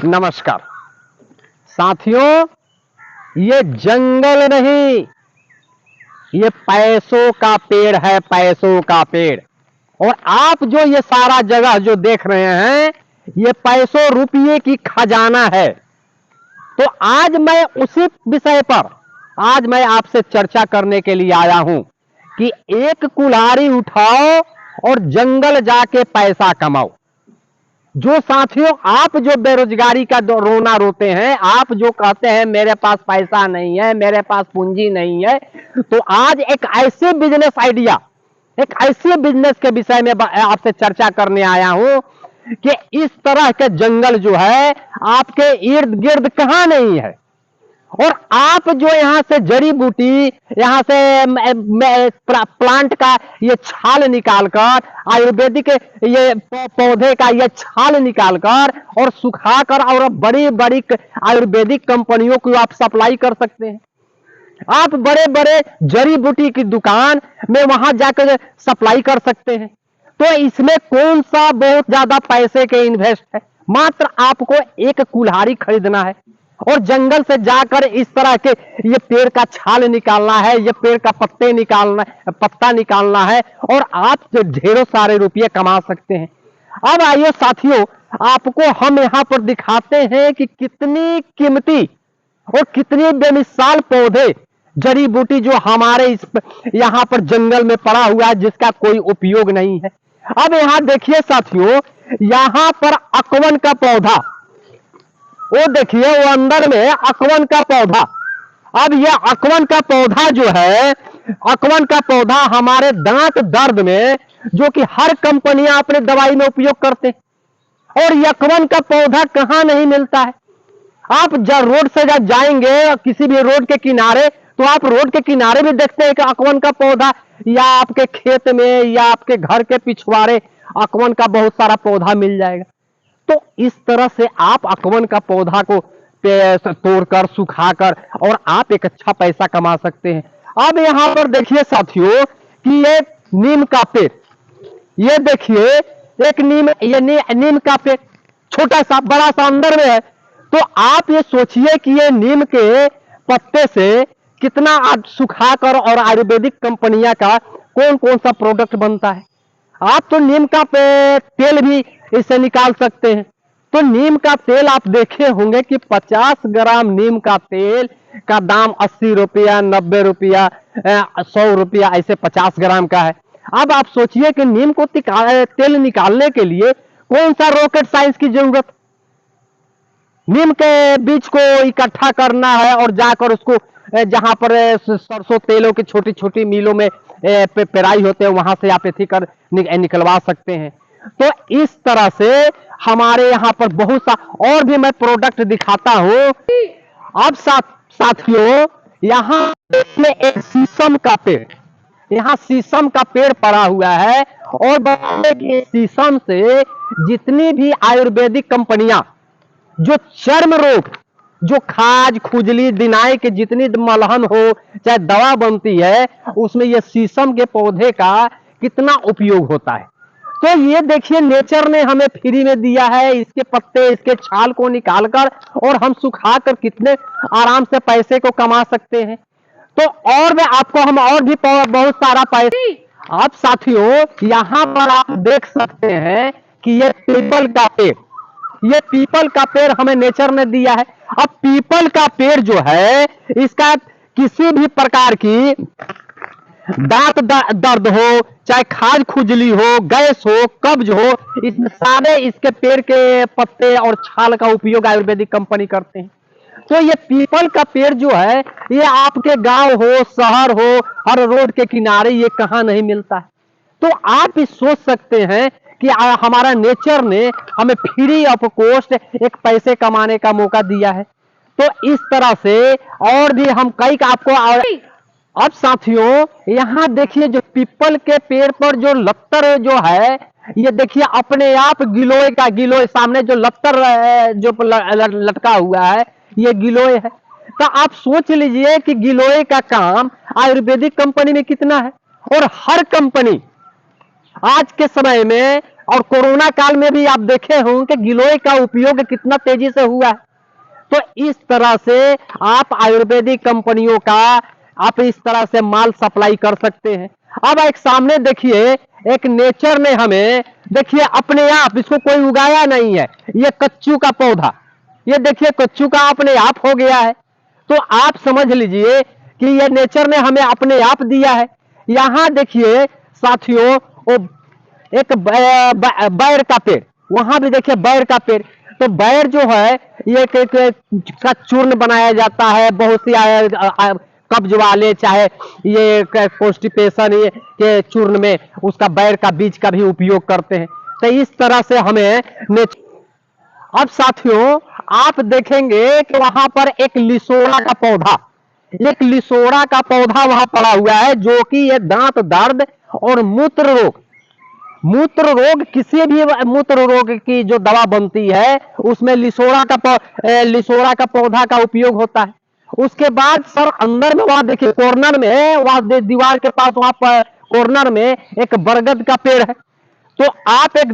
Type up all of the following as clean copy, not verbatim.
नमस्कार साथियों, ये जंगल नहीं, ये पैसों का पेड़ है, पैसों का पेड़। और आप जो ये सारा जगह जो देख रहे हैं, ये पैसों रुपये की खजाना है। तो आज मैं उसी विषय पर आज मैं आपसे चर्चा करने के लिए आया हूं कि एक कुल्हाड़ी उठाओ और जंगल जाके पैसा कमाओ। जो साथियों, आप जो बेरोजगारी का रोना रोते हैं, आप जो कहते हैं मेरे पास पैसा नहीं है, मेरे पास पूंजी नहीं है, तो आज एक ऐसे बिजनेस आइडिया, एक ऐसे बिजनेस के विषय में आपसे चर्चा करने आया हूं कि इस तरह के जंगल जो है आपके इर्द गिर्द कहां नहीं है। और आप जो यहां से जड़ी बूटी, यहां से प्लांट का ये छाल निकालकर, आयुर्वेदिक ये पौधे का ये छाल निकालकर और सुखाकर और बड़ी बड़ी आयुर्वेदिक कंपनियों को आप सप्लाई कर सकते हैं। आप बड़े बड़े जड़ी बूटी की दुकान में वहां जाकर सप्लाई कर सकते हैं। तो इसमें कौन सा बहुत ज्यादा पैसे के इन्वेस्ट है? मात्र आपको एक कुल्हाड़ी खरीदना है और जंगल से जाकर इस तरह के ये पेड़ का छाल निकालना है, ये पेड़ का पत्ता निकालना है और आप जो ढेरों सारे रुपये कमा सकते हैं। अब आइए साथियों, आपको हम यहां पर दिखाते हैं कि कितनी कीमती और कितनी बेमिसाल पौधे, जड़ी बूटी जो हमारे इस यहां पर जंगल में पड़ा हुआ है, जिसका कोई उपयोग नहीं है। अब यहां देखिए साथियों, यहां पर अकवन का पौधा, वो देखिए वो अंदर में अकवन का पौधा। अब यह अकवन का पौधा जो है, अकवन का पौधा हमारे दांत दर्द में, जो कि हर कंपनियां अपने दवाई में उपयोग करते हैं, और यह अकवन का पौधा कहां नहीं मिलता है। आप जब रोड से जब जाएंगे किसी भी रोड के किनारे, तो आप रोड के किनारे भी देखते हैं कि अकवन का पौधा, या आपके खेत में या आपके घर के पिछवाड़े अकवन का बहुत सारा पौधा मिल जाएगा। तो इस तरह से आप अकवन का पौधा को तोड़कर, सुखाकर और आप एक अच्छा पैसा कमा सकते हैं। अब यहां पर देखिए साथियों कि ये नीम का पेड़, ये देखिए एक नीम का पेड़, छोटा सा बड़ा सा अंदर में है। तो आप ये सोचिए कि ये नीम के पत्ते से कितना आज सुखाकर और आयुर्वेदिक कंपनियां का कौन कौन सा प्रोडक्ट बनता है। आप तो नीम का तेल भी इससे निकाल सकते हैं। तो नीम का तेल आप देखे होंगे कि 50 ग्राम नीम का तेल का दाम 80 रुपया, 90 रुपया, 100 रुपया, ऐसे 50 ग्राम का है। अब आप सोचिए कि नीम को तेल निकालने के लिए कौन सा रॉकेट साइंस की जरूरत। नीम के बीज को इकट्ठा करना है और जाकर उसको जहां पर सरसों तेलों की छोटी छोटी मिलों में पेराई होते हैं, वहां से आप एथी कर निकलवा सकते हैं। तो इस तरह से हमारे यहाँ पर बहुत सा और भी मैं प्रोडक्ट दिखाता हूं। अब साथियों, यहाँ में एक शीशम का पेड़, यहाँ शीशम का पेड़ पड़ा हुआ है, और बताइए कि शीशम से जितनी भी आयुर्वेदिक कंपनियां जो चर्म रोग, जो खाज, खुजली, दिनाई के जितनी मलहम हो चाहे दवा बनती है, उसमें ये शीशम के पौधे का कितना उपयोग होता है। तो ये देखिए नेचर ने हमें फ्री में दिया है, इसके पत्ते, इसके छाल को निकालकर और हम सुखाकर कितने आराम से पैसे को कमा सकते हैं। तो और मैं आपको हम और भी बहुत सारा पैसे। आप साथियों यहां पर आप देख सकते हैं कि ये पीपल का पेड़, ये पीपल का पेड़ हमें नेचर ने दिया है। अब पीपल का पेड़ जो है, इसका किसी भी प्रकार की दांत दर्द हो, चाहे खाज खुजली हो, गैस हो, कब्ज हो, इसमें सारे इसके पेड़ के पत्ते और छाल का उपयोग आयुर्वेदिक कंपनी करते हैं। तो ये पीपल का पेड़ जो है, ये आपके गांव हो, शहर हो, हर रोड के किनारे ये कहां नहीं मिलता है। तो आप भी सोच सकते हैं कि हमारा नेचर ने हमें फ्री ऑफ कॉस्ट एक पैसे कमाने का मौका दिया है। तो इस तरह से और भी हम कई का आपको अब साथियों यहां देखिए, जो पीपल के पेड़ पर जो लत्तर जो है, ये देखिए अपने आप गिलोय सामने जो लत्तर जो लटका हुआ है, ये गिलोय है। तो आप सोच लीजिए कि गिलोय का काम आयुर्वेदिक कंपनी में कितना है। और हर कंपनी आज के समय में और कोरोना काल में भी आप देखे होंगे कि गिलोय का उपयोग कितना तेजी से हुआ है। तो इस तरह से आप आयुर्वेदिक कंपनियों का आप इस तरह से माल सप्लाई कर सकते हैं। अब एक सामने देखिए, एक नेचर ने हमें, देखिए अपने आप, इसको कोई उगाया नहीं है, ये कच्चू का पौधा, ये देखिए कच्चू का अपने आप हो गया है। तो आप समझ लीजिए कि ये नेचर ने हमें अपने आप दिया है। यहां देखिए साथियों, वो एक बैर का पेड़, वहां भी देखिए बैर का पेड़। तो बैर जो है ये का चूर्ण बनाया जाता है, बहुत सी कब्ज वाले चाहे ये कॉन्स्टिपेशन के चूर्ण में उसका बैर का बीज का भी उपयोग करते हैं। तो इस तरह से हमें अब साथियों आप देखेंगे कि वहां पर एक लिसोड़ा का पौधा, एक लिसोड़ा का पौधा वहां पड़ा हुआ है, जो कि ये दांत दर्द और मूत्र रोग किसी भी मूत्र रोग की जो दवा बनती है उसमें लिसोड़ा का पौधा का उपयोग होता है। उसके बाद सर अंदर में वहां देखिए कॉर्नर में, वहां दीवार के पास वहां पर कॉर्नर में एक बरगद का पेड़ है। तो आप एक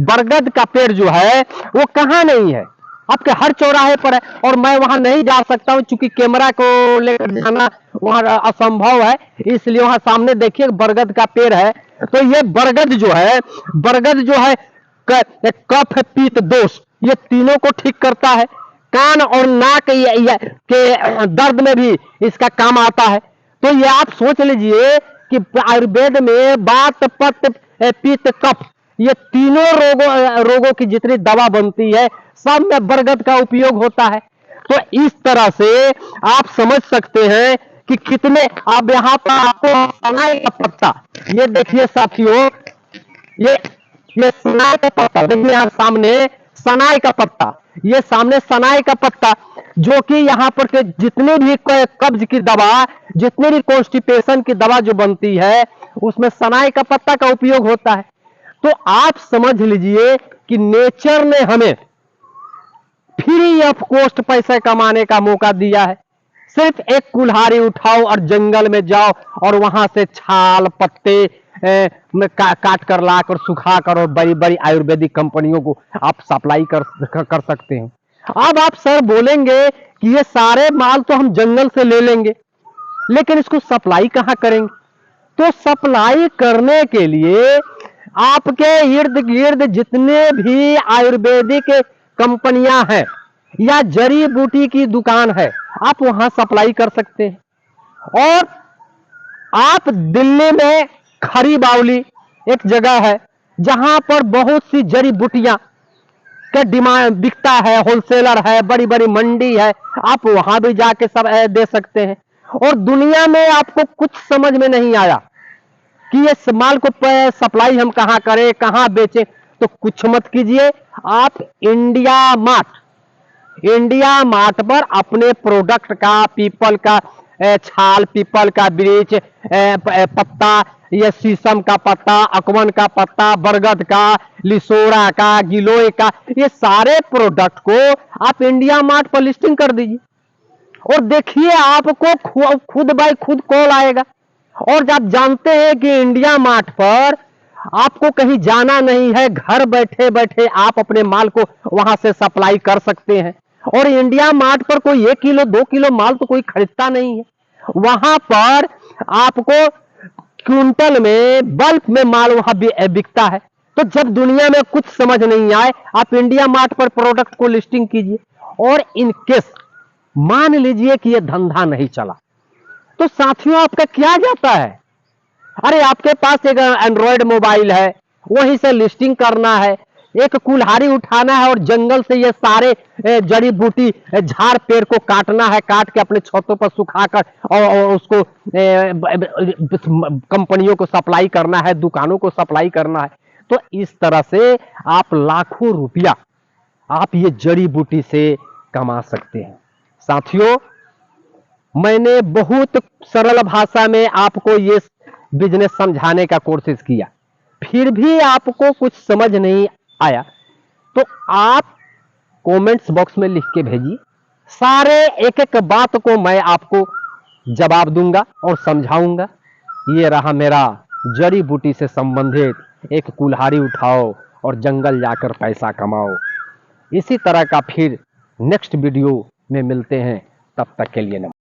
बरगद का पेड़ जो है वो कहां नहीं है, आपके हर चौराहे पर है। और मैं वहां नहीं जा सकता हूं क्योंकि कैमरा को लेकर जाना वहां असंभव है, इसलिए वहां सामने देखिए बरगद का पेड़ है। तो ये बरगद जो है, बरगद जो है कफ पीत दोष ये तीनों को ठीक करता है। कान और नाक के दर्द में भी इसका काम आता है। तो ये आप सोच लीजिए कि आयुर्वेद में बात पत पित्त कफ ये तीनों रोगों की जितनी दवा बनती है सब में बरगद का उपयोग होता है। तो इस तरह से आप समझ सकते हैं कि कितने, अब यहां पर आपको सनाई का पत्ता, ये देखिए साथियों, ये ये सनाई का पत्ता देखिए यहां सामने, सनाई का पत्ता, ये सामने सनाई का पत्ता, जो कि यहां पर के जितने भी कब्ज की दवा, जितने भी कॉन्स्टिपेशन की दवा जो बनती है उसमें सनाई का पत्ता का उपयोग होता है। तो आप समझ लीजिए कि नेचर ने हमें फ्री ऑफ कॉस्ट पैसे कमाने का मौका दिया है। सिर्फ एक कुल्हाड़ी उठाओ और जंगल में जाओ और वहां से छाल पत्ते काट कर लाकर सुखा कर और बड़ी बड़ी आयुर्वेदिक कंपनियों को आप सप्लाई कर सकते हैं। अब आप सर बोलेंगे कि ये सारे माल तो हम जंगल से ले लेंगे, लेकिन इसको सप्लाई कहां करेंगे? तो सप्लाई करने के लिए आपके इर्द गिर्द जितने भी आयुर्वेदिक कंपनियां हैं या जड़ी बूटी की दुकान है, आप वहां सप्लाई कर सकते हैं। और आप दिल्ली में खरी बावली एक जगह है जहां पर बहुत सी जड़ी बूटियां का डिमांड बिकता है, होलसेलर है, बड़ी बड़ी मंडी है, आप वहां भी जाके सब दे सकते हैं। और दुनिया में आपको कुछ समझ में नहीं आया कि ये माल को सप्लाई हम कहां करें, कहां बेचें, तो कुछ मत कीजिए, आप इंडिया मार्ट पर अपने प्रोडक्ट का, पीपल का छाल, पीपल का वृक्ष पत्ता, ये शीशम का पत्ता, अकवन का पत्ता, बरगद का, लिसोड़ा का, गिलोय का, ये सारे प्रोडक्ट को आप इंडिया मार्ट पर लिस्टिंग कर दीजिए और देखिए आपको खुद बाय खुद कॉल आएगा। और आप जानते हैं कि इंडिया मार्ट पर आपको कहीं जाना नहीं है, घर बैठे बैठे आप अपने माल को वहां से सप्लाई कर सकते हैं। और इंडिया मार्ट पर कोई 1 किलो 2 किलो माल तो कोई खरीदता नहीं है, वहां पर आपको क्विंटल में, बल्क में माल वहां बिकता है। तो जब दुनिया में कुछ समझ नहीं आए, आप इंडिया मार्ट पर प्रोडक्ट को लिस्टिंग कीजिए। और इन केस मान लीजिए कि यह धंधा नहीं चला, तो साथियों आपका क्या जाता है? अरे आपके पास एक एंड्रॉयड मोबाइल है, वहीं से लिस्टिंग करना है, एक कुल्हाड़ी उठाना है और जंगल से ये सारे जड़ी बूटी झाड़ पेड़ को काटना है, काट के अपने छतों पर सुखाकर और उसको कंपनियों को सप्लाई करना है, दुकानों को सप्लाई करना है। तो इस तरह से आप लाखों रुपया आप ये जड़ी बूटी से कमा सकते हैं। साथियों, मैंने बहुत सरल भाषा में आपको ये बिजनेस समझाने का कोशिश किया, फिर भी आपको कुछ समझ नहीं आया तो आप कमेंट्स बॉक्स में लिख के भेजिए, सारे एक एक बात को मैं आपको जवाब दूंगा और समझाऊंगा। ये रहा मेरा जड़ी बूटी से संबंधित एक कुल्हाड़ी उठाओ और जंगल जाकर पैसा कमाओ। इसी तरह का फिर नेक्स्ट वीडियो में मिलते हैं, तब तक के लिए नमस्कार।